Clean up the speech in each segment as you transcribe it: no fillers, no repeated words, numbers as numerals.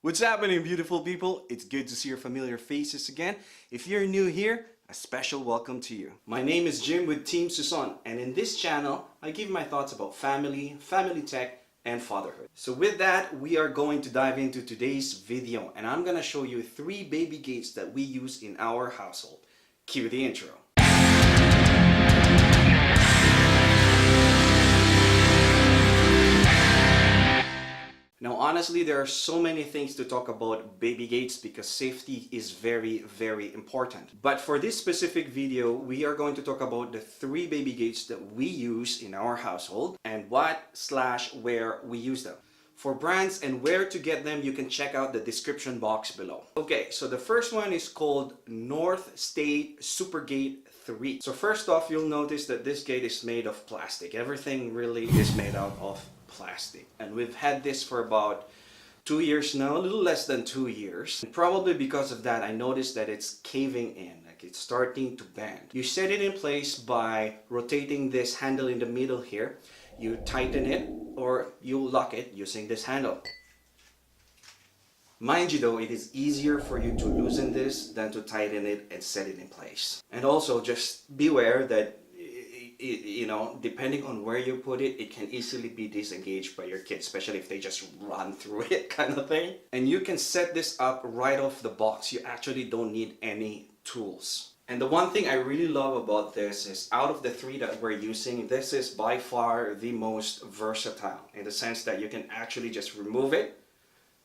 What's happening, beautiful people? It's good to see your familiar faces again. If you're new here, a special welcome to you. My name is Jim with Team Suson, and in this channel, I give my thoughts about family, family tech, and fatherhood. So with that, we are going to dive into today's video, and I'm gonna show you 3 baby gates that we use in our household. Cue the intro. Now, honestly, there are so many things to talk about baby gates because safety is very, very important. But for this specific video, we are going to talk about the 3 baby gates that we use in our household and where we use them. For brands and where to get them, you can check out the description box below. Okay, so the first one is called North State Supergate 3. So first off, you'll notice that this gate is made of plastic. Everything really is made out of plastic, and we've had this for about 2 years now, a little less than 2 years. And probably because of that, I noticed that it's caving in, like it's starting to bend. You set it in place by rotating this handle in the middle here. You tighten it or you lock it using this handle. Mind you though, it is easier for you to loosen this than to tighten it and set it in place. And also just beware that you know, depending on where you put it, it can easily be disengaged by your kids, especially if they just run through it kind of thing. And you can set this up right off the box. You actually don't need any tools. And the one thing I really love about this is out of the 3 that we're using, this is by far the most versatile in the sense that you can actually just remove it,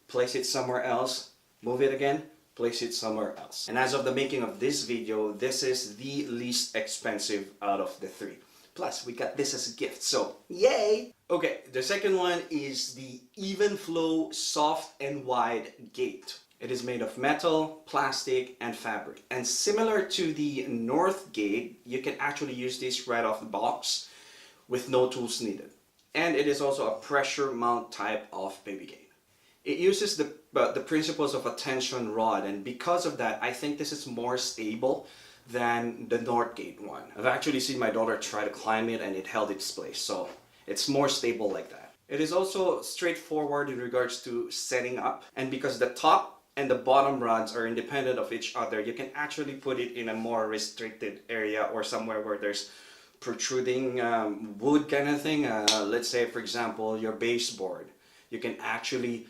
place it somewhere else, move it again, place it somewhere else. And as of the making of this video, this is the least expensive out of the 3. Plus, we got this as a gift, so yay! Okay, the second one is the Evenflo soft and wide gate. It is made of metal, plastic, and fabric. And similar to the North gate, you can actually use this right off the box with no tools needed. And it is also a pressure mount type of baby gate. It uses the principles of a tension rod, and because of that, I think this is more stable than the North gate one. I've actually seen my daughter try to climb it and it held its place, so it's more stable like that. It is also straightforward in regards to setting up, and because the top and the bottom rods are independent of each other, you can actually put it in a more restricted area or somewhere where there's protruding wood kind of thing. Let's say, for example, your baseboard. You can actually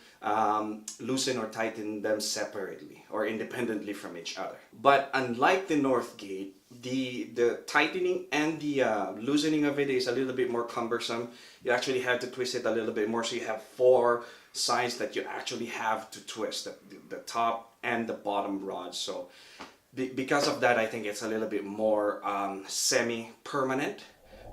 loosen or tighten them separately or independently from each other. But unlike the North gate, the tightening and the loosening of it is a little bit more cumbersome. You actually have to twist it a little bit more, so you have 4 sides that you actually have to twist, the top and the bottom rods. So because of that, I think it's a little bit more semi-permanent.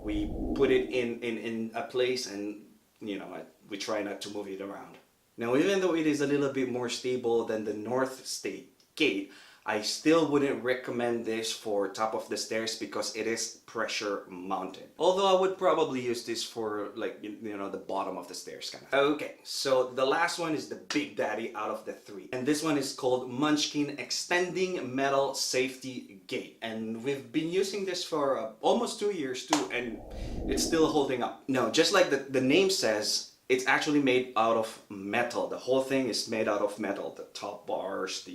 We put it in a place and, you know, we try not to move it around. Now, even though it is a little bit more stable than the North State gate, I still wouldn't recommend this for top of the stairs because it is pressure mounted. Although I would probably use this for, like, you know, the bottom of the stairs kind of. Okay, so the last one is the big daddy out of the 3. And this one is called Munchkin Extending Metal Safety Gate. And we've been using this for almost 2 years too, and it's still holding up. Now, just like the name says, it's actually made out of metal. The whole thing is made out of metal. The top bars,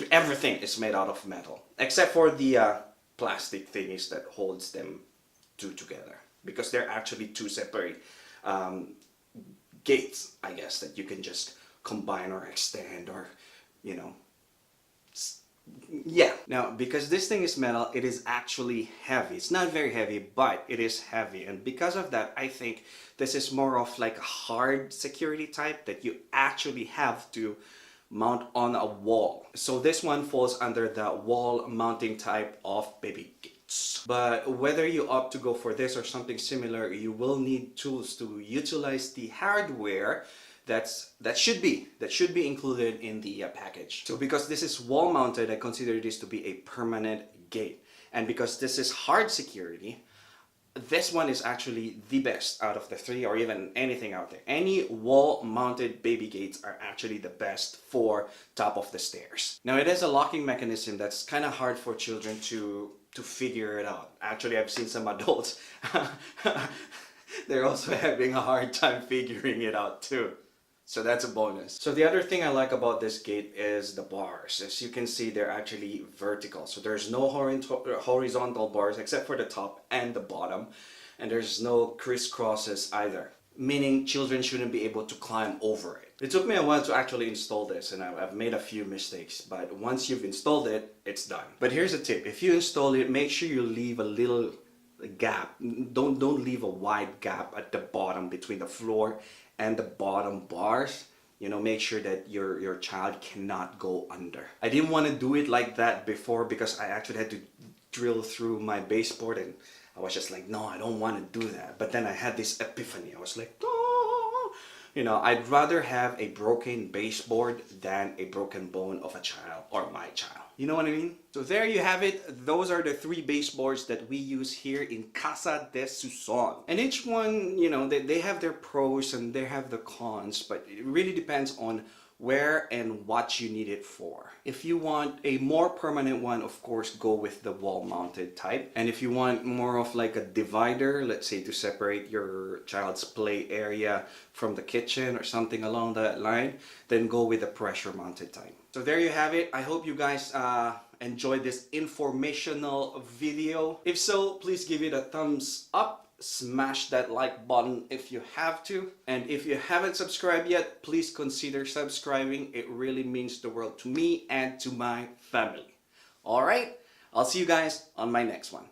everything is made out of metal. Except for the plastic thingies that holds them together. Because they're actually 2 separate gates, I guess, that you can just combine or extend or, you know. Yeah. Now, because this thing is metal, it is actually heavy. It's not very heavy, but it is heavy. And because of that, I think this is more of like a hard security type that you actually have to mount on a wall. So this one falls under the wall mounting type of baby gates. But whether you opt to go for this or something similar, you will need tools to utilize the hardware that should be included in the package. So because this is wall mounted, I consider this to be a permanent gate. And because this is hard security, this one is actually the best out of the 3 or even anything out there. Any wall mounted baby gates are actually the best for top of the stairs. Now, it is a locking mechanism that's kind of hard for children to figure it out. Actually, I've seen some adults they're also having a hard time figuring it out too. So that's a bonus. So the other thing I like about this gate is the bars. As you can see, they're actually vertical. So there's no horizontal bars except for the top and the bottom. And there's no crisscrosses either, meaning children shouldn't be able to climb over it. It took me a while to actually install this, and I've made a few mistakes, but once you've installed it, it's done. But here's a tip. If you install it, make sure you leave a little gap. Don't leave a wide gap at the bottom between the floor and the bottom bars. You know, make sure that your child cannot go under. I didn't want to do it like that before because I actually had to drill through my baseboard, and I was just like, no, I don't want to do that. But then I had this epiphany. I was like, oh, you know, I'd rather have a broken baseboard than a broken bone of a child or my child. You know what I mean? So there you have it. Those are the 3 baseboards that we use here in Casa de Suson. And each one, you know, they have their pros and they have the cons, but it really depends on where and what you need it for. If you want a more permanent one, of course, go with the wall-mounted type. And if you want more of like a divider, let's say to separate your child's play area from the kitchen or something along that line, then go with the pressure-mounted type. So there you have it. I hope you guys enjoyed this informational video. If so, please give it a thumbs up. Smash that like button if you have to, and if you haven't subscribed yet, please consider subscribing. It really means the world to me and to my family. All right, I'll see you guys on my next one.